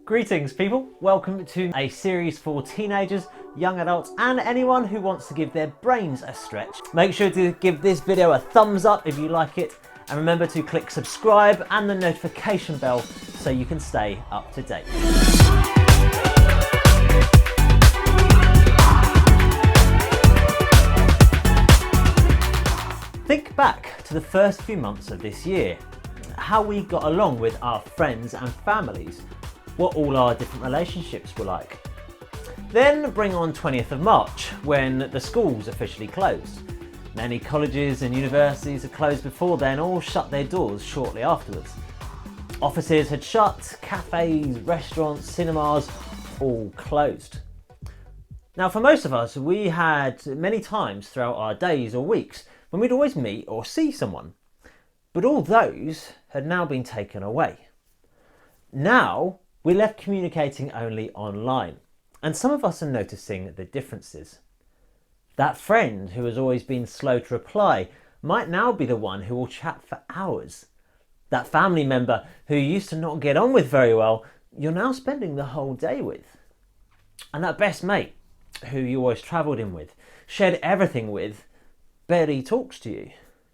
Greetings people, welcome to a series for teenagers, young adults and anyone who wants to give their brains a stretch. Make sure to give this video a thumbs up if you like it, and remember to click subscribe and the notification bell so you can stay up to date. Think back to the first few months of this year, how we got along with our friends and families, what all our different relationships were like. Then bring on 20th of March, when the schools officially closed. Many colleges and universities had closed before then, all shut their doors shortly afterwards. Offices had shut, cafes, restaurants, cinemas, all closed. Now for most of us, we had many times throughout our days or weeks when we'd always meet or see someone. But all those had now been taken away. Now, we're left communicating only online, and some of us are noticing the differences. That friend who has always been slow to reply might now be the one who will chat for hours. That family member who you used to not get on with very well, you're now spending the whole day with. And that best mate who you always travelled in with, shared everything with, barely talks to you.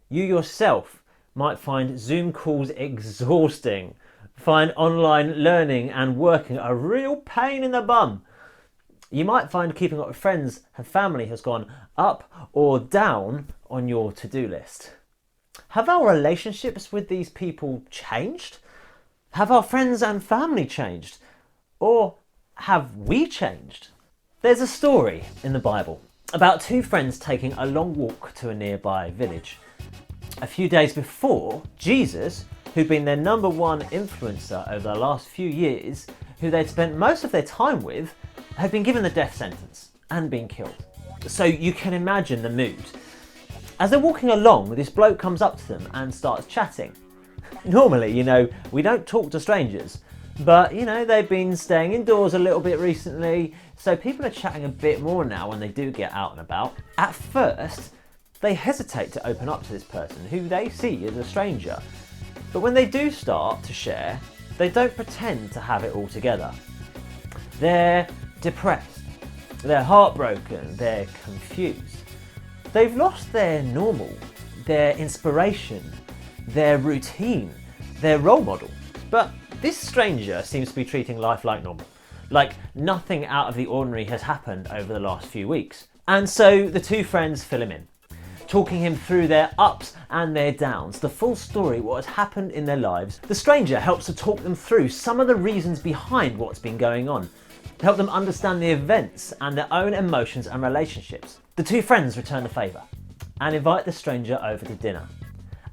You yourself might find Zoom calls exhausting, find online learning and working a real pain in the bum. You might find keeping up with friends and family has gone up or down on your to-do list. Have our relationships with these people changed? Have our friends and family changed? Or have we changed? There's a story in the Bible about two friends taking a long walk to a nearby village. A few days before, Jesus, who'd been their #1 influencer over the last few years, who they'd spent most of their time with, had been given the death sentence and been killed. So you can imagine the mood. As they're walking along, this bloke comes up to them and starts chatting. Normally, we don't talk to strangers, but they've been staying indoors a little bit recently, so people are chatting a bit more now when they do get out and about. At first, they hesitate to open up to this person who they see as a stranger. But when they do start to share, they don't pretend to have it all together. They're depressed, they're heartbroken, they're confused. They've lost their normal, their inspiration, their routine, their role model. But this stranger seems to be treating life like normal, like nothing out of the ordinary has happened over the last few weeks. And so the two friends fill him in, talking him through their ups and their downs, the full story, what has happened in their lives. The stranger helps to talk them through some of the reasons behind what's been going on, help them understand the events and their own emotions and relationships. The two friends return the favour and invite the stranger over to dinner.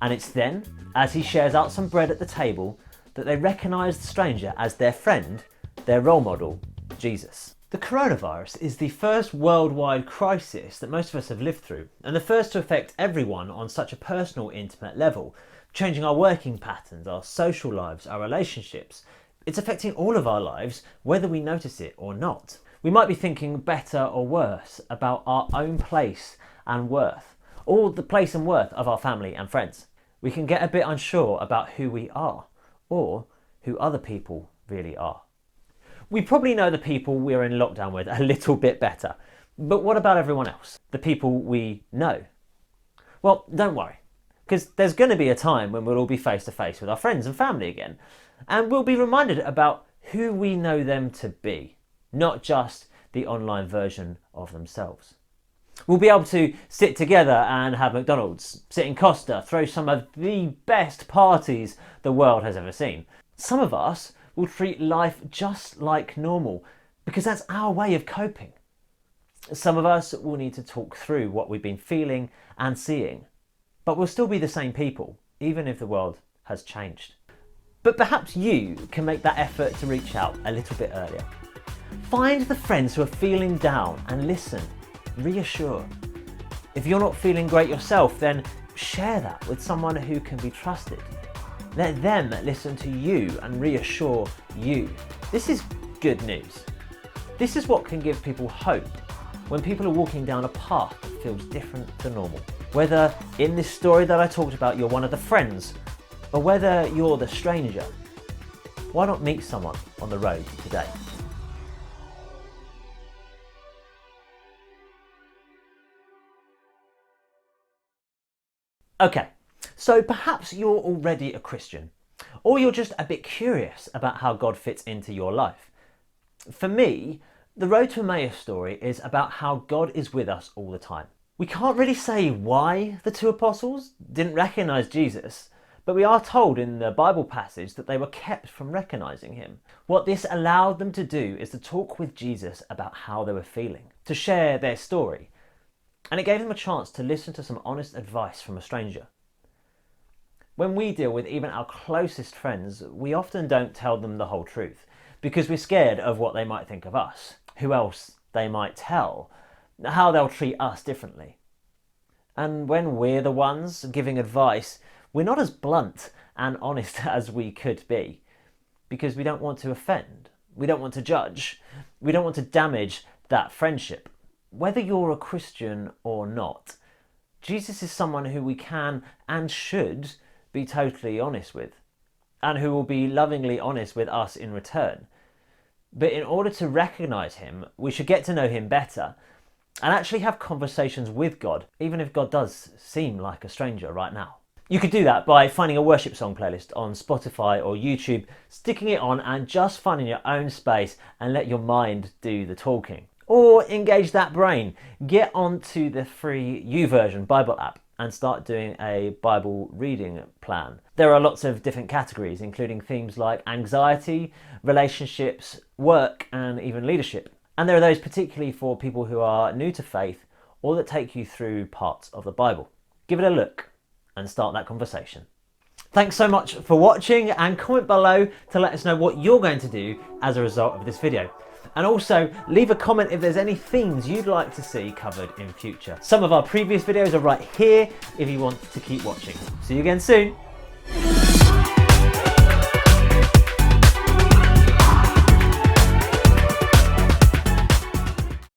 And it's then, as he shares out some bread at the table, that they recognise the stranger as their friend, their role model, Jesus. The coronavirus is the first worldwide crisis that most of us have lived through, and the first to affect everyone on such a personal, intimate level, changing our working patterns, our social lives, our relationships. It's affecting all of our lives, whether we notice it or not. We might be thinking better or worse about our own place and worth, or the place and worth of our family and friends. We can get a bit unsure about who we are, or who other people really are. We probably know the people we're in lockdown with a little bit better, but what about everyone else? The people we know? Well, don't worry, because there's going to be a time when we'll all be face to face with our friends and family again, and we'll be reminded about who we know them to be, not just the online version of themselves. We'll be able to sit together and have McDonald's, sit in Costa, throw some of the best parties the world has ever seen. Some of us will treat life just like normal because that's our way of coping. Some of us will need to talk through what we've been feeling and seeing, but we'll still be the same people, even if the world has changed. But perhaps you can make that effort to reach out a little bit earlier. Find the friends who are feeling down and listen, reassure. If you're not feeling great yourself, then share that with someone who can be trusted. Let them listen to you and reassure you. This is good news. This is what can give people hope when people are walking down a path that feels different to normal. Whether in this story that I talked about you're one of the friends, or whether you're the stranger, Why not meet someone on the road today? Okay, so perhaps you're already a Christian, or you're just a bit curious about how God fits into your life. For me, the Road to Emmaus story is about how God is with us all the time. We can't really say why the two apostles didn't recognise Jesus, but we are told in the Bible passage that they were kept from recognising him. What this allowed them to do is to talk with Jesus about how they were feeling, to share their story. And it gave them a chance to listen to some honest advice from a stranger. When we deal with even our closest friends, we often don't tell them the whole truth because we're scared of what they might think of us, who else they might tell, how they'll treat us differently. And when we're the ones giving advice, we're not as blunt and honest as we could be because we don't want to offend, we don't want to judge, we don't want to damage that friendship. Whether you're a Christian or not, Jesus is someone who we can and should be totally honest with, and who will be lovingly honest with us in return. But in order to recognise him, we should get to know him better and actually have conversations with God, even if God does seem like a stranger right now. You could do that by finding a worship song playlist on Spotify or YouTube, sticking it on and just finding your own space and let your mind do the talking. Or engage that brain. Get onto the free YouVersion Bible app and start doing a Bible reading plan. There are lots of different categories, including themes like anxiety, relationships, work, and even leadership. And there are those particularly for people who are new to faith or that take you through parts of the Bible. Give it a look and start that conversation. Thanks so much for watching, and comment below to let us know what you're going to do as a result of this video. And also leave a comment if there's any themes you'd like to see covered in future. Some of our previous videos are right here if you want to keep watching. See you again soon.